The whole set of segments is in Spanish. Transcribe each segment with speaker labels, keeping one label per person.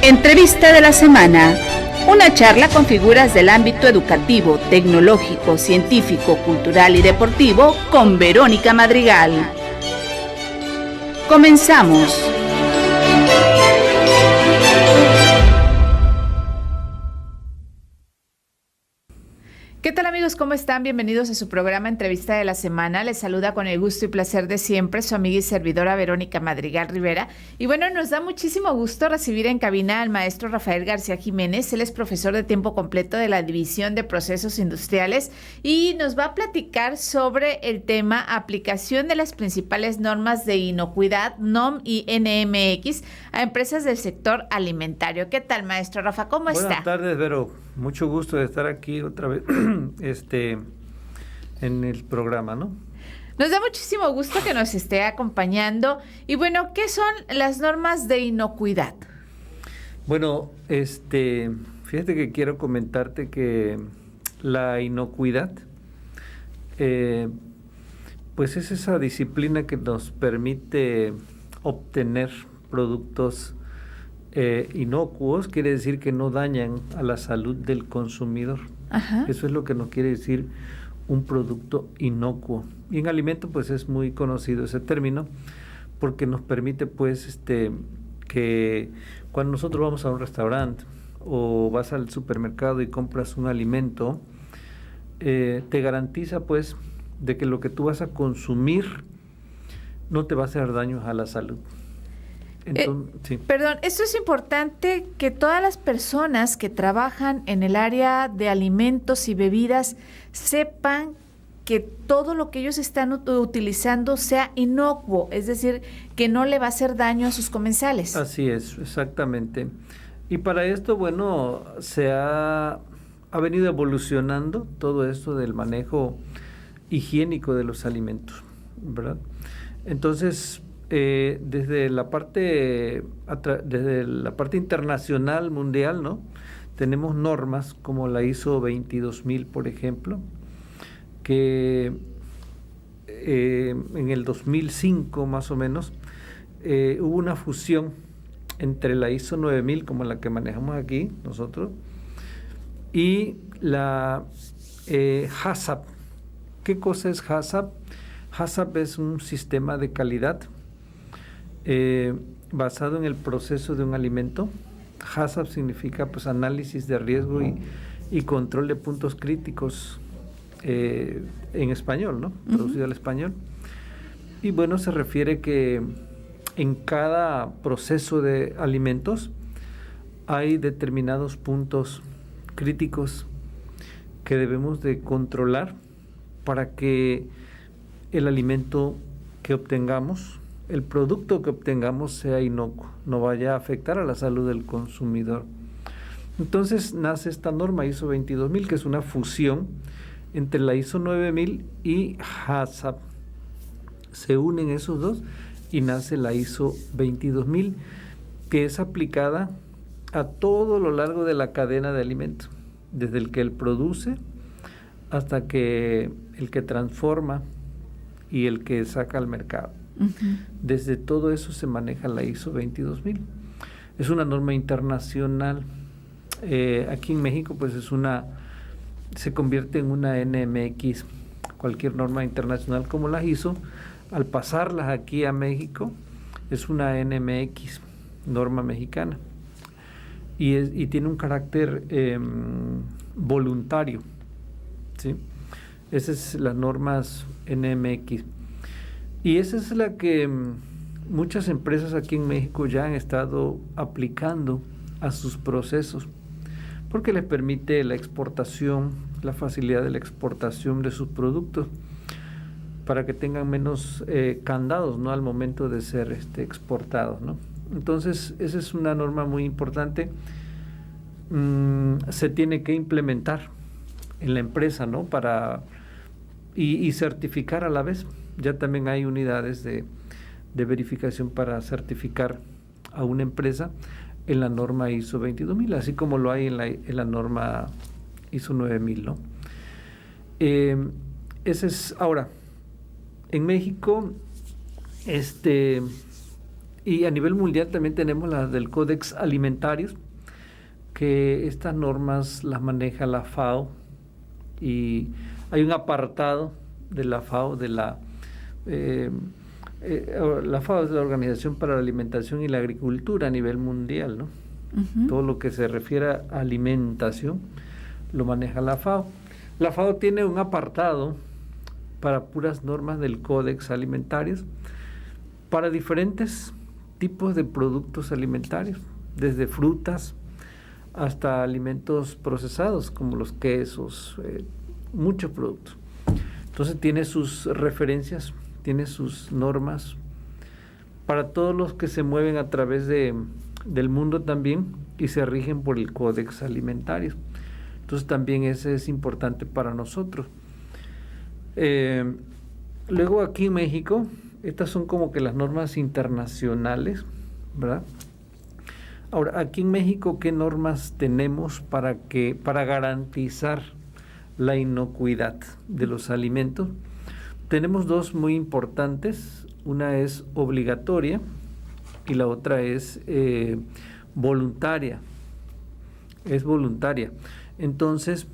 Speaker 1: Entrevista de la semana. Una charla con figuras del ámbito educativo, tecnológico, científico, cultural y deportivo con Verónica Madrigal. Comenzamos. ¿Qué tal, amigos? ¿Cómo están? Bienvenidos a su programa Entrevista de la Semana. Les saluda con el gusto y placer de siempre su amiga y servidora Verónica Madrigal Rivera. Y bueno, nos da muchísimo gusto recibir en cabina al maestro Rafael García Jiménez. Él es profesor de tiempo completo de la División de Procesos Industriales y nos va a platicar sobre el tema aplicación de las principales normas de inocuidad, NOM y NMX, a empresas del sector alimentario. ¿Qué tal, maestro Rafa? ¿Cómo está?
Speaker 2: Buenas tardes, Vero. Mucho gusto de estar aquí otra vez en el programa, ¿no?
Speaker 1: Nos da muchísimo gusto que nos esté acompañando. Y bueno, ¿qué son las normas de inocuidad?
Speaker 2: Bueno, fíjate que quiero comentarte que la inocuidad, pues es esa disciplina que nos permite obtener productos inocuos, quiere decir que no dañan a la salud del consumidor.
Speaker 1: Ajá.
Speaker 2: Eso es lo que nos quiere decir un producto inocuo. Y en alimento pues es muy conocido ese término porque nos permite pues que cuando nosotros vamos a un restaurante o vas al supermercado y compras un alimento, te garantiza pues de que lo que tú vas a consumir no te va a hacer daño a la salud. Entonces, sí.
Speaker 1: Perdón, esto es importante que todas las personas que trabajan en el área de alimentos y bebidas sepan que todo lo que ellos están utilizando sea inocuo, es decir, que no le va a hacer daño a sus comensales.
Speaker 2: Así es, exactamente. Y para esto, bueno, se ha venido evolucionando todo esto del manejo higiénico de los alimentos, ¿verdad? Entonces, desde la parte internacional, mundial, ¿no? Tenemos normas como la ISO 22000, por ejemplo, que en el 2005 más o menos hubo una fusión entre la ISO 9000, como la que manejamos aquí nosotros, y la HACCP. ¿Qué cosa es HACCP? HACCP es un sistema de calidad basado en el proceso de un alimento. HACCP significa pues análisis de riesgo y control de puntos críticos en español, ¿no? Traducido al español. Y bueno, se refiere que en cada proceso de alimentos hay determinados puntos críticos que debemos de controlar para que el alimento que obtengamos, el producto que obtengamos sea inocuo, no vaya a afectar a la salud del consumidor. Entonces nace esta norma ISO 22000, que es una fusión entre la ISO 9000 y HACCP. Se unen esos dos y nace la ISO 22000, que es aplicada a todo lo largo de la cadena de alimentos, desde el que él produce hasta que el que transforma y el que saca al mercado. Desde todo eso se maneja la ISO 22000. Es una norma internacional. Aquí en México pues se convierte en una NMX. Cualquier norma internacional como las ISO, al pasarlas aquí a México, es una NMX, norma mexicana. Y tiene un carácter voluntario, ¿sí? Esas son las normas NMX. Y esa es la que muchas empresas aquí en México ya han estado aplicando a sus procesos, porque les permite la exportación, la facilidad de la exportación de sus productos, para que tengan menos candados, ¿no? Al momento de ser exportados, ¿no? Entonces, esa es una norma muy importante. Se tiene que implementar en la empresa, ¿no? Y certificar a la vez. Ya también hay unidades de verificación para certificar a una empresa en la norma ISO 22000, así como lo hay en la norma ISO 9000, ¿no? Ese es ahora. En México, Y a nivel mundial también tenemos las del Códex Alimentarios, que estas normas las maneja la FAO, y hay un apartado de la FAO, la FAO es la Organización para la Alimentación y la Agricultura a nivel mundial, ¿no? Uh-huh. Todo lo que se refiere a alimentación lo maneja la FAO. La FAO tiene un apartado para puras normas del Códex Alimentarios para diferentes tipos de productos alimentarios, desde frutas hasta alimentos procesados como los quesos, muchos productos. Entonces tiene sus referencias, tiene sus normas para todos los que se mueven a través del mundo también y se rigen por el Códex Alimentario. Entonces también ese es importante para nosotros. Luego aquí en México, estas son como que las normas internacionales, ¿verdad? Ahora, aquí en México, ¿qué normas tenemos para garantizar la inocuidad de los alimentos? Tenemos dos muy importantes. Una es obligatoria y la otra es voluntaria. Es voluntaria. Entonces,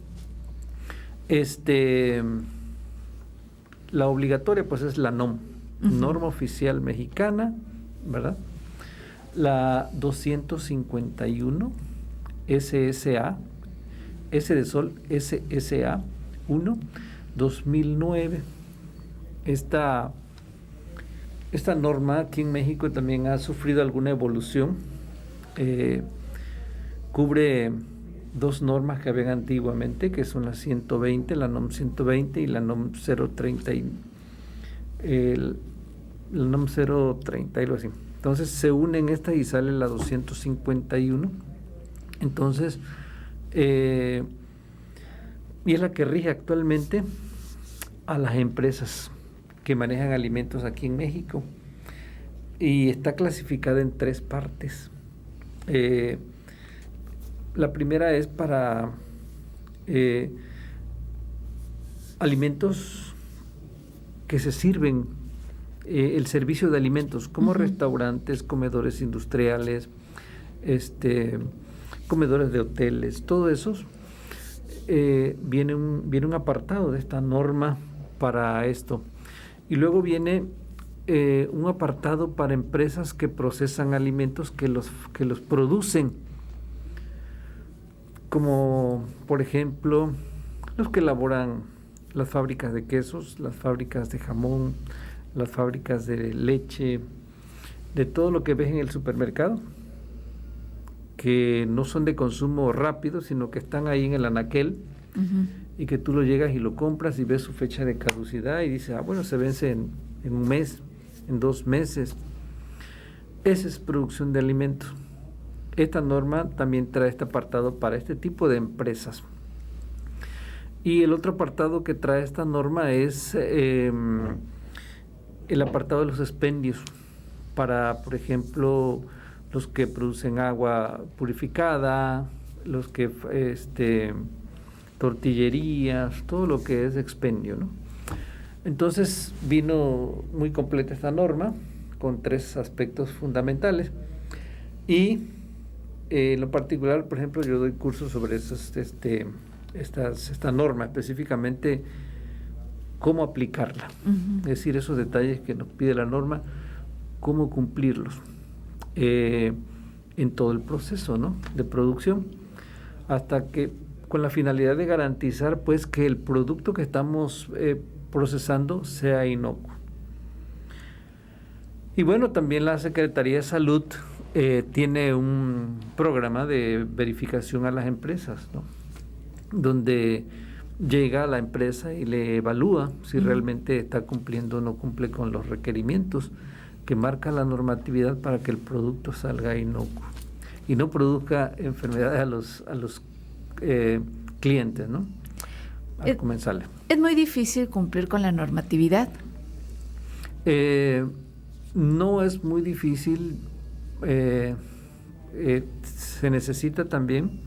Speaker 2: la obligatoria pues es la NOM, uh-huh. Norma Oficial Mexicana, ¿verdad? La 251 SSA, S de Sol, SSA 1, 2009. Esta norma aquí en México también ha sufrido alguna evolución. Cubre dos normas que habían antiguamente, que son la 120, la NOM 120 y la NOM 030, la NOM 030 y algo así. Entonces se unen estas y sale la 251. Entonces, y es la que rige actualmente a las empresas que manejan alimentos aquí en México. Y está clasificada en tres partes. La primera es para alimentos que se sirven, el servicio de alimentos, como uh-huh. Restaurantes, comedores industriales, comedores de hoteles, todo eso. Viene un apartado de esta norma para esto. Y luego viene un apartado para empresas que procesan alimentos, que los producen, como por ejemplo los que elaboran las fábricas de quesos, las fábricas de jamón, las fábricas de leche, de todo lo que ves en el supermercado, que no son de consumo rápido, sino que están ahí en el anaquel, uh-huh. Y que tú lo llegas y lo compras y ves su fecha de caducidad y dices, bueno, se vence en un mes, en 2 meses. Esa es producción de alimentos. Esta norma también trae este apartado para este tipo de empresas. Y el otro apartado que trae esta norma es el apartado de los expendios para, por ejemplo, los que producen agua purificada, los que tortillerías, todo lo que es expendio, ¿no? Entonces vino muy completa esta norma con 3 aspectos fundamentales y en lo particular, por ejemplo, yo doy cursos sobre esta norma, específicamente cómo aplicarla, uh-huh. Es decir, esos detalles que nos pide la norma, cómo cumplirlos en todo el proceso, ¿no?, de producción, hasta que con la finalidad de garantizar pues que el producto que estamos procesando sea inocuo. Y bueno, también la Secretaría de Salud tiene un programa de verificación a las empresas, ¿no?, donde llega a la empresa y le evalúa si realmente está cumpliendo o no cumple con los requerimientos que marca la normatividad para que el producto salga inocuo y no produzca enfermedades a los clientes, ¿no?, al comensales.
Speaker 1: ¿Es muy difícil cumplir con la normatividad?
Speaker 2: No es muy difícil. Se necesita también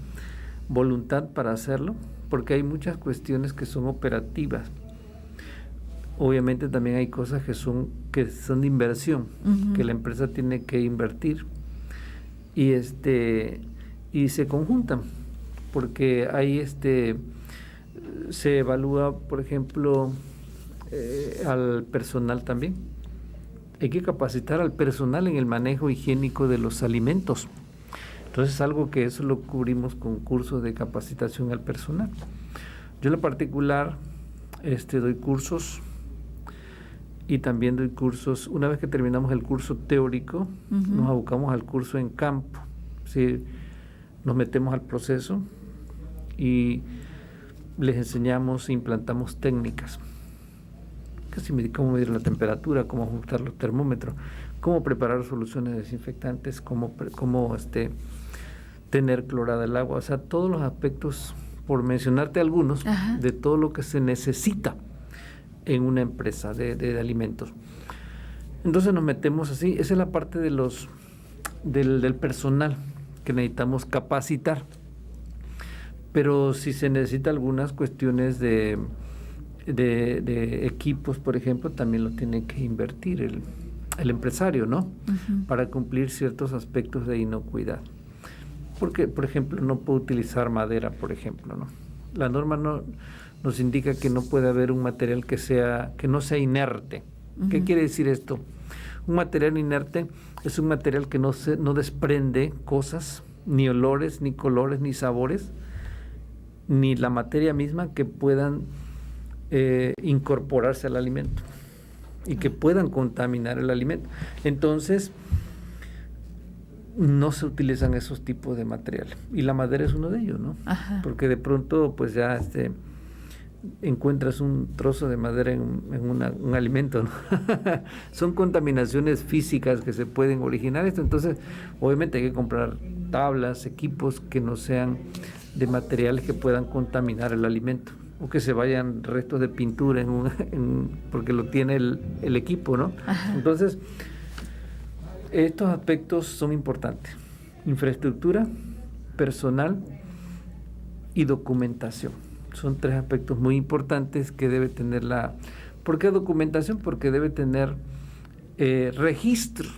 Speaker 2: voluntad para hacerlo, porque hay muchas cuestiones que son operativas. obviamente también hay cosas que son de inversión, que la empresa tiene que invertir y se conjuntan, porque ahí se evalúa, por ejemplo, al personal también. Hay que capacitar al personal en el manejo higiénico de los alimentos. Entonces, algo que eso lo cubrimos con cursos de capacitación al personal. Yo en lo particular doy cursos y también doy cursos. Una vez que terminamos el curso teórico, nos abocamos al curso en campo. ¿Sí? Nos metemos al proceso y les enseñamos e implantamos técnicas. Cómo medir la temperatura, cómo ajustar los termómetros, cómo preparar soluciones desinfectantes, cómo tener clorada el agua, o sea, todos los aspectos, por mencionarte algunos, de todo lo que se necesita en una empresa de alimentos. Entonces nos metemos así, esa es la parte del personal que necesitamos capacitar. Pero si se necesita algunas cuestiones de equipos, por ejemplo, también lo tiene que invertir el empresario, ¿no? Para cumplir ciertos aspectos de inocuidad. Porque, por ejemplo, no puede utilizar madera, por ejemplo, ¿no? La norma nos indica que no puede haber un material que no sea inerte. ¿Qué quiere decir esto? Un material inerte es un material que no desprende cosas, ni olores, ni colores, ni sabores, ni la materia misma que puedan incorporarse al alimento y que puedan contaminar el alimento. Entonces, no se utilizan esos tipos de materiales. Y la madera es uno de ellos, ¿no? Porque de pronto, pues ya encuentras un trozo de madera en un alimento, ¿no? Son contaminaciones físicas que se pueden originar esto. Entonces, obviamente hay que comprar tablas, equipos que no sean de materiales que puedan contaminar el alimento, o que se vayan restos de pintura porque lo tiene el equipo, ¿no? Entonces, estos aspectos son importantes: infraestructura, personal y documentación. Son tres aspectos muy importantes que debe tener ¿Por qué documentación? Porque debe tener registro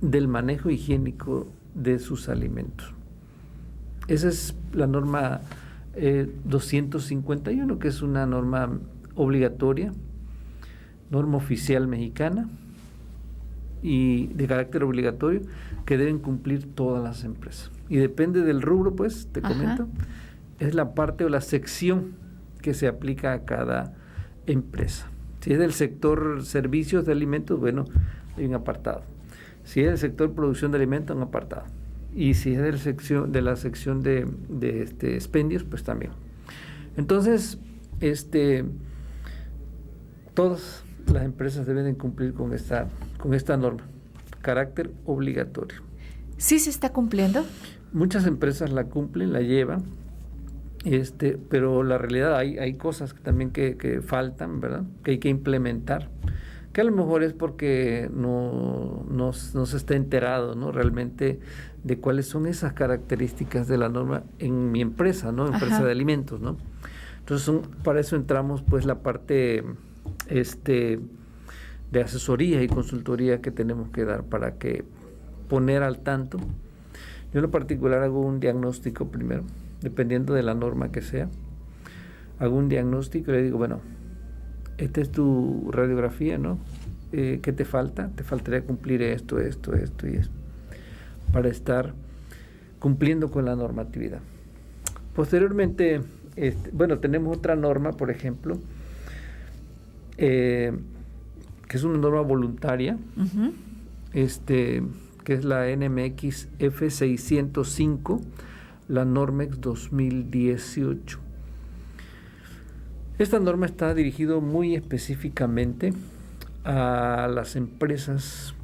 Speaker 2: del manejo higiénico de sus alimentos. Esa es la norma 251, que es una norma obligatoria, norma oficial mexicana y de carácter obligatorio, que deben cumplir todas las empresas. Y depende del rubro, pues, te comento, es la parte o la sección que se aplica a cada empresa. Si es del sector servicios de alimentos, bueno, hay un apartado. Si es del sector producción de alimentos, un apartado. Y si es de la sección de expendios, pues también. Entonces, todas las empresas deben cumplir con esta norma, carácter obligatorio.
Speaker 1: ¿Sí se está cumpliendo?
Speaker 2: Muchas empresas la cumplen, la llevan, pero la realidad hay cosas también que faltan, ¿verdad? Que hay que implementar, que a lo mejor es porque no se está enterado, ¿no? Realmente de cuáles son esas características de la norma en mi empresa, ¿no? Empresa de alimentos, ¿no? Entonces, para eso entramos, pues, la parte de asesoría y consultoría que tenemos que dar para que poner al tanto. Yo en lo particular hago un diagnóstico primero, dependiendo de la norma que sea. Hago un diagnóstico y le digo, bueno, esta es tu radiografía, ¿no? ¿Qué te falta? Te faltaría cumplir esto y esto, para estar cumpliendo con la normatividad. Posteriormente, tenemos otra norma, por ejemplo, que es una norma voluntaria, que es la NMX F605, la Normex 2018. Esta norma está dirigida muy específicamente a las empresas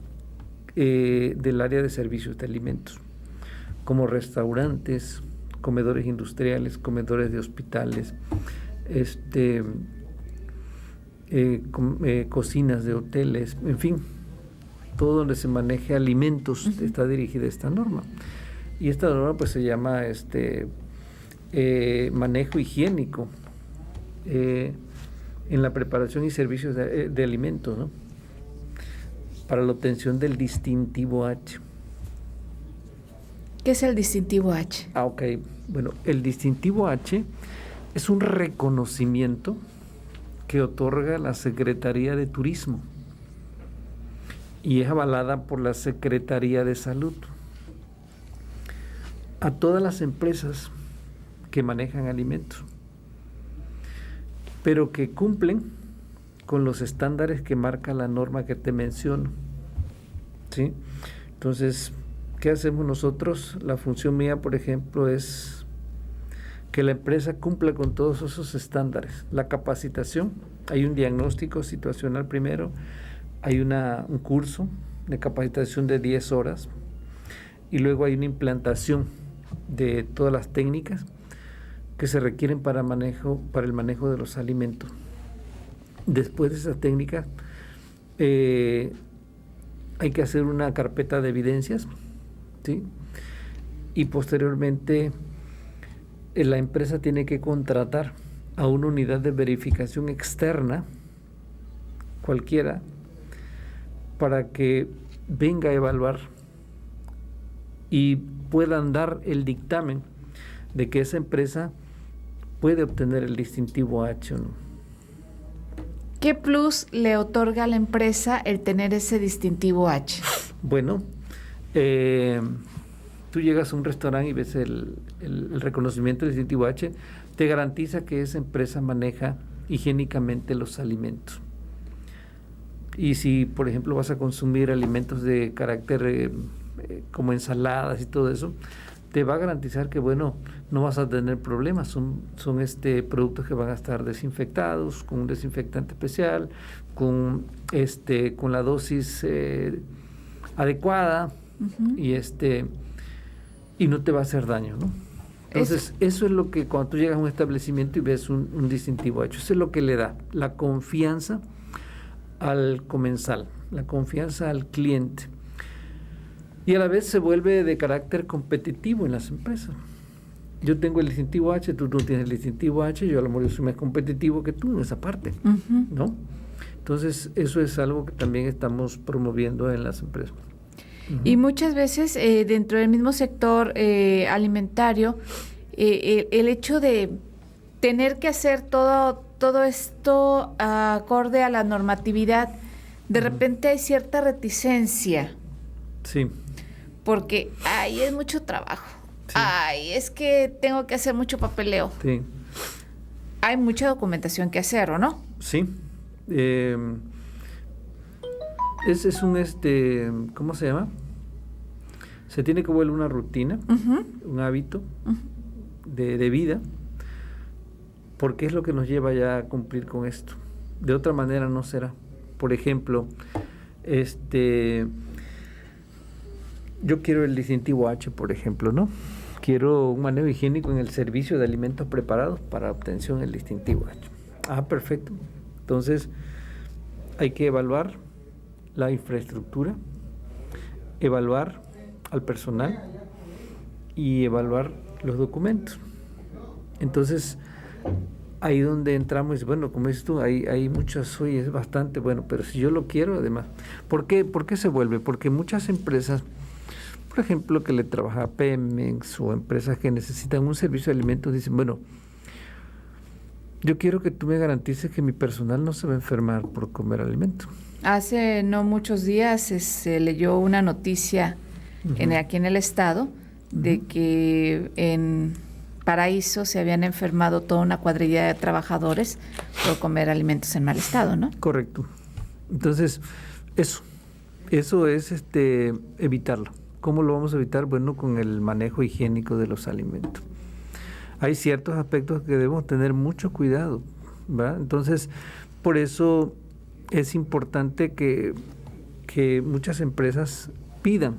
Speaker 2: del área de servicios de alimentos, como restaurantes, comedores industriales, comedores de hospitales, cocinas de hoteles, en fin, todo donde se maneje alimentos está dirigida esta norma. Y esta norma pues se llama manejo higiénico en la preparación y servicios de alimentos, ¿no? Para la obtención del distintivo H.
Speaker 1: ¿Qué es el distintivo H?
Speaker 2: Ok. Bueno, el distintivo H es un reconocimiento que otorga la Secretaría de Turismo y es avalada por la Secretaría de Salud a todas las empresas que manejan alimentos, pero que cumplen con los estándares que marca la norma que te menciono, ¿sí? Entonces, ¿qué hacemos nosotros? La función mía, por ejemplo, es que la empresa cumpla con todos esos estándares. La capacitación, hay un diagnóstico situacional primero, hay un curso de capacitación de 10 horas y luego hay una implantación de todas las técnicas que se requieren para el manejo de los alimentos. Después de esas técnicas hay que hacer una carpeta de evidencias, ¿sí? Y posteriormente la empresa tiene que contratar a una unidad de verificación externa, cualquiera, para que venga a evaluar y puedan dar el dictamen de que esa empresa puede obtener el distintivo H o no.
Speaker 1: ¿Qué plus le otorga a la empresa el tener ese distintivo H?
Speaker 2: Bueno, tú llegas a un restaurante y ves el reconocimiento del distintivo H, te garantiza que esa empresa maneja higiénicamente los alimentos. Y si, por ejemplo, vas a consumir alimentos de carácter como ensaladas y todo eso, te va a garantizar que, bueno, no vas a tener problemas. Son productos que van a estar desinfectados, con un desinfectante especial, con la dosis adecuada, uh-huh. Y no te va a hacer daño, ¿no? Entonces, eso es lo que cuando tú llegas a un establecimiento y ves un distintivo hecho, eso es lo que le da la confianza al comensal, la confianza al cliente. Y a la vez se vuelve de carácter competitivo en las empresas. Yo tengo el distintivo H, tú no tienes el distintivo H, yo a lo mejor soy más competitivo que tú en esa parte, uh-huh. ¿no? Entonces, eso es algo que también estamos promoviendo en las empresas. Uh-huh.
Speaker 1: Y muchas veces dentro del mismo sector alimentario, el hecho de tener que hacer todo esto acorde a la normatividad, de uh-huh. repente hay cierta reticencia.
Speaker 2: Sí.
Speaker 1: Porque, es mucho trabajo. Sí. Es que tengo que hacer mucho papeleo.
Speaker 2: Sí.
Speaker 1: Hay mucha documentación que hacer, ¿o no?
Speaker 2: Sí. Ese es un, ¿cómo se llama? Se tiene que volver una rutina, uh-huh. un hábito uh-huh. de vida, porque es lo que nos lleva ya a cumplir con esto. De otra manera no será. Por ejemplo, yo quiero el distintivo H, por ejemplo, ¿no? Quiero un manejo higiénico en el servicio de alimentos preparados para obtención del distintivo H. Perfecto. Entonces, hay que evaluar la infraestructura, evaluar al personal y evaluar los documentos. Entonces, ahí donde entramos, bueno, como dices tú, hay muchas, hoy es bastante bueno, pero si yo lo quiero, además, ¿por qué se vuelve? Porque muchas empresas, por ejemplo, que le trabaja a Pemex o empresas que necesitan un servicio de alimentos, dicen, bueno, yo quiero que tú me garantices que mi personal no se va a enfermar por comer alimentos.
Speaker 1: Hace no muchos días se leyó una noticia uh-huh. Aquí en el estado de uh-huh. que en Paraíso se habían enfermado toda una cuadrilla de trabajadores por comer alimentos en mal estado, ¿no?
Speaker 2: Correcto. Entonces, eso es evitarlo. ¿Cómo lo vamos a evitar? Bueno, con el manejo higiénico de los alimentos. Hay ciertos aspectos que debemos tener mucho cuidado, ¿verdad? Entonces, por eso es importante que muchas empresas pidan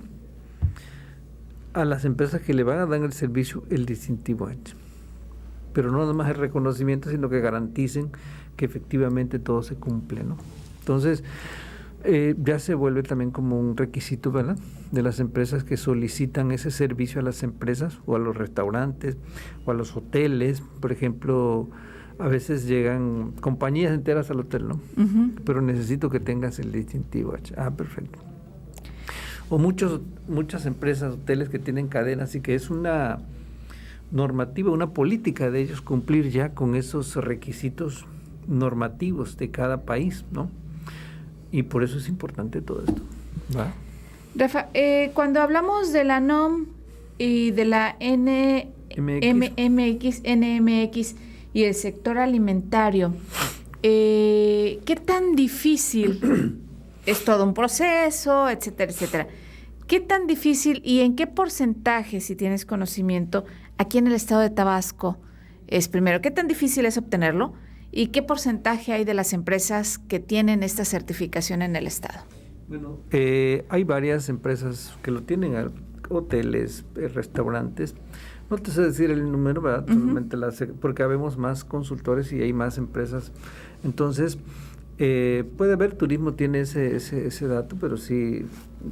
Speaker 2: a las empresas que le van a dar el servicio el distintivo H. Pero no nada más el reconocimiento, sino que garanticen que efectivamente todo se cumple, ¿no? Entonces, ya se vuelve también como un requisito, ¿verdad?, de las empresas que solicitan ese servicio a las empresas o a los restaurantes o a los hoteles. Por ejemplo, A veces llegan compañías enteras al hotel, ¿no? Pero necesito que tengas el distintivo H. Ah, perfecto. O muchas empresas, hoteles que tienen cadenas y que es una normativa, una política de ellos cumplir ya con esos requisitos normativos de cada país, ¿no? Y por eso es importante todo esto. ¿Va?
Speaker 1: Rafa, cuando hablamos de la NOM y de la NMX y el sector alimentario, ¿qué tan difícil es todo un proceso, etcétera, etcétera? ¿Qué tan difícil y en qué porcentaje, si tienes conocimiento, aquí en el estado de Tabasco es primero, qué tan difícil es obtenerlo y qué porcentaje hay de las empresas que tienen esta certificación en el estado?
Speaker 2: Bueno, hay varias empresas que lo tienen, hoteles, restaurantes. No te sé decir el número, ¿verdad? Porque habemos más consultores y hay más empresas. Entonces, puede haber, turismo tiene ese dato, pero sí,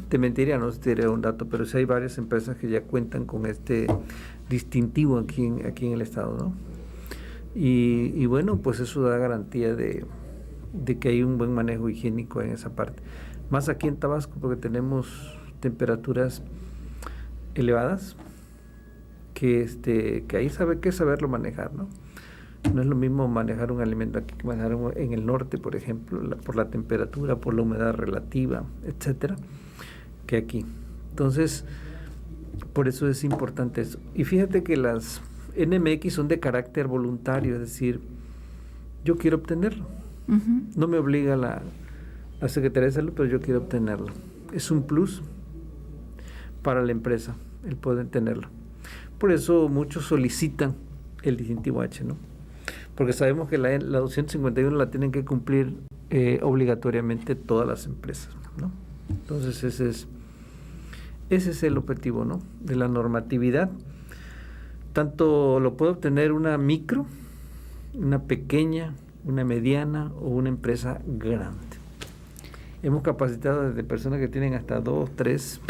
Speaker 2: te mentiría, no te diré un dato, pero sí hay varias empresas que ya cuentan con este distintivo aquí en el estado, ¿no? Y bueno, pues eso da garantía de que hay un buen manejo higiénico en esa parte. Más aquí en Tabasco, porque tenemos temperaturas elevadas, que ahí hay que saberlo manejar, ¿no? No es lo mismo manejar un alimento aquí que manejar en el norte, por ejemplo, por la temperatura, por la humedad relativa, etcétera, que aquí. Entonces, por eso es importante eso. Y fíjate que las NMX son de carácter voluntario, es decir, yo quiero obtenerlo. No me obliga la Secretaría de Salud, pero yo quiero obtenerlo. Es un plus para la empresa el poder tenerlo. Por eso muchos solicitan el distintivo H, ¿no? Porque sabemos que la 251 la tienen que cumplir obligatoriamente todas las empresas, ¿no? Entonces ese es el objetivo, ¿no? De la normatividad. Tanto lo puede obtener una micro, una pequeña, una mediana o una empresa grande. Hemos capacitado desde personas que tienen hasta 2, 3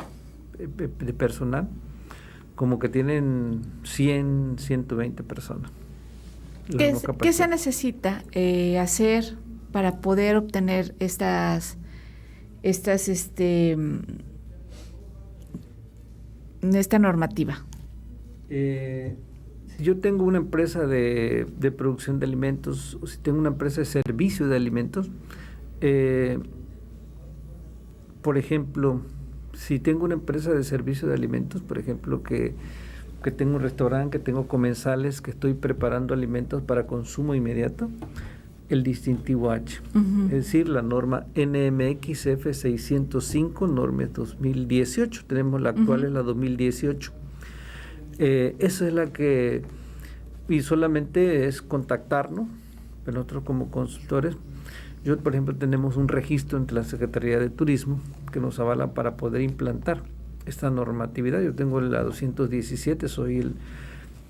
Speaker 2: de personal, como que tienen 100, 120 personas.
Speaker 1: ¿Qué se necesita hacer para poder obtener esta normativa?
Speaker 2: Si yo tengo una empresa de producción de alimentos, o si tengo una empresa de servicio de alimentos, por ejemplo, si tengo una empresa de servicio de alimentos, por ejemplo, que tengo un restaurante, que tengo comensales, que estoy preparando alimentos para consumo inmediato, el distintivo H. Es decir, la norma NMXF 605, norma 2018. Tenemos la actual, es la 2018. Esa es la que, y solamente es contactarnos, nosotros como consultores. Yo, por ejemplo, tenemos un registro entre la Secretaría de Turismo que nos avala para poder implantar esta normatividad. Yo tengo la 217, soy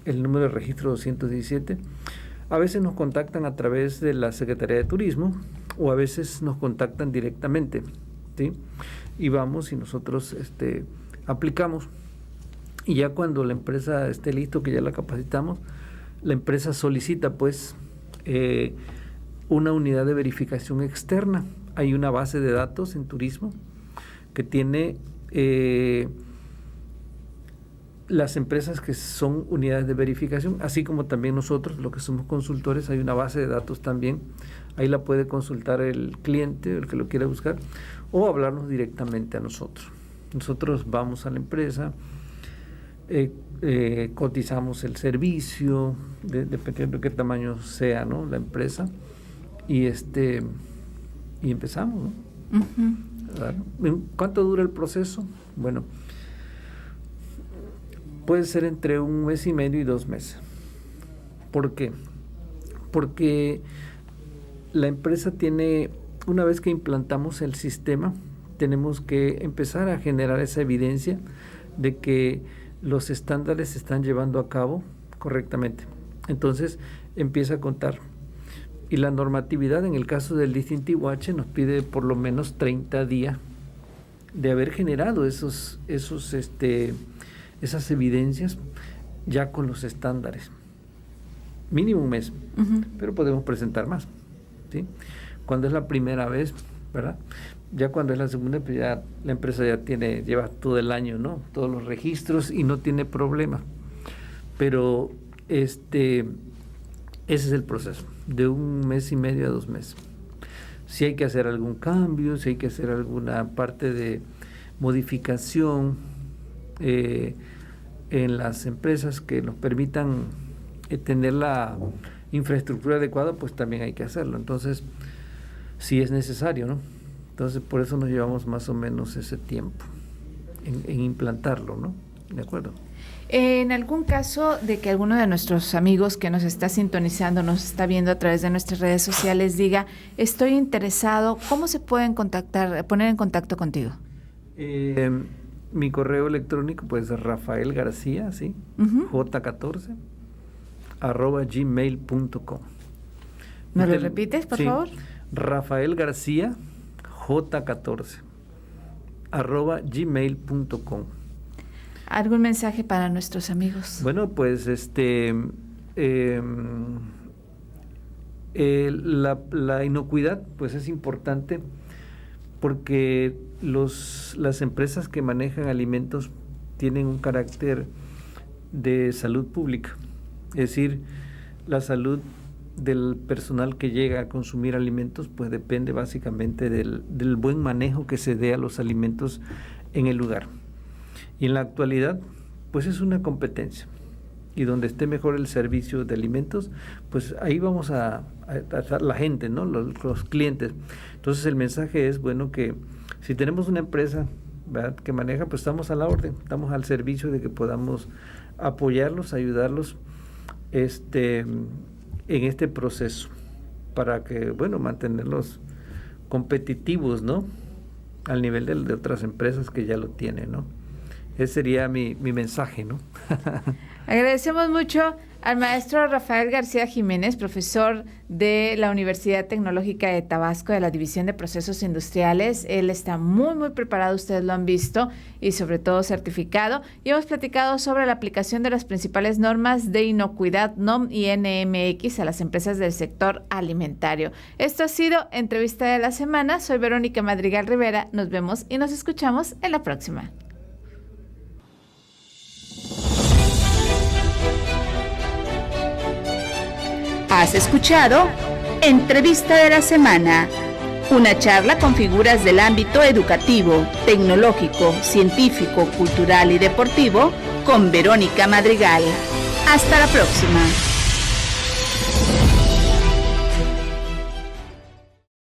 Speaker 2: el número de registro 217. A veces nos contactan a través de la Secretaría de Turismo o a veces nos contactan directamente, ¿sí? Y vamos y nosotros aplicamos. Y ya cuando la empresa esté listo, que ya la capacitamos, la empresa solicita pues una unidad de verificación externa. Hay una base de datos en turismo que tiene las empresas que son unidades de verificación, así como también nosotros, los que somos consultores, hay una base de datos también. Ahí la puede consultar el cliente, el que lo quiera buscar, o hablarnos directamente a nosotros. Nosotros vamos a la empresa, cotizamos el servicio, dependiendo de qué tamaño sea, ¿no?, la empresa, y empezamos, ¿no? ¿Cuánto dura el proceso? Bueno, puede ser entre 1 mes y medio y 2 meses. ¿Por qué? Porque la empresa tiene, una vez que implantamos el sistema, tenemos que empezar a generar esa evidencia de que los estándares se están llevando a cabo correctamente. Entonces empieza a contar. Y la normatividad en el caso del distintivo H nos pide por lo menos 30 días de haber generado esas evidencias ya con los estándares. mínimo un mes, pero podemos presentar más, ¿sí? Cuando es la primera vez, ¿verdad? Ya cuando es la segunda, pues ya la empresa ya lleva todo el año, ¿no? Todos los registros y no tiene problema. Pero ese es el proceso, de 1 mes y medio a 2 meses. Si hay que hacer algún cambio, si hay que hacer alguna parte de modificación en las empresas que nos permitan tener la infraestructura adecuada, pues también hay que hacerlo. Entonces, si es necesario, ¿no? Entonces, por eso nos llevamos más o menos ese tiempo en implantarlo, ¿no? ¿De acuerdo?
Speaker 1: En algún caso de que alguno de nuestros amigos que nos está sintonizando, nos está viendo a través de nuestras redes sociales, diga, estoy interesado, ¿cómo se pueden poner en contacto contigo?
Speaker 2: Mi correo electrónico, pues, es Rafael García, ¿sí? J14, @gmail.com.
Speaker 1: ¿Me lo repites, por favor?
Speaker 2: Rafael García, J14, @gmail.com.
Speaker 1: ¿Algún mensaje para nuestros amigos?
Speaker 2: Bueno, pues la inocuidad pues es importante porque las empresas que manejan alimentos tienen un carácter de salud pública, es decir, la salud del personal que llega a consumir alimentos pues depende básicamente del buen manejo que se dé a los alimentos en el lugar. Y en la actualidad, pues es una competencia. Y donde esté mejor el servicio de alimentos, pues ahí vamos a la gente, ¿no? Los clientes. Entonces el mensaje es, bueno, que si tenemos una empresa, ¿verdad?, que maneja, pues estamos a la orden, estamos al servicio de que podamos apoyarlos, ayudarlos en este proceso para que, bueno, mantenerlos competitivos, ¿no? Al nivel de otras empresas que ya lo tienen, ¿no? Ese sería mi mensaje, ¿no?
Speaker 1: Agradecemos mucho al maestro Rafael García Jiménez, profesor de la Universidad Tecnológica de Tabasco, de la División de Procesos Industriales. Él está muy, muy preparado, ustedes lo han visto, y sobre todo certificado. Y hemos platicado sobre la aplicación de las principales normas de inocuidad NOM y NMX a las empresas del sector alimentario. Esto ha sido Entrevista de la Semana. Soy Verónica Madrigal Rivera. Nos vemos y nos escuchamos en la próxima.
Speaker 3: Has escuchado Entrevista de la Semana, una charla con figuras del ámbito educativo, tecnológico, científico, cultural y deportivo con Verónica Madrigal. Hasta la próxima.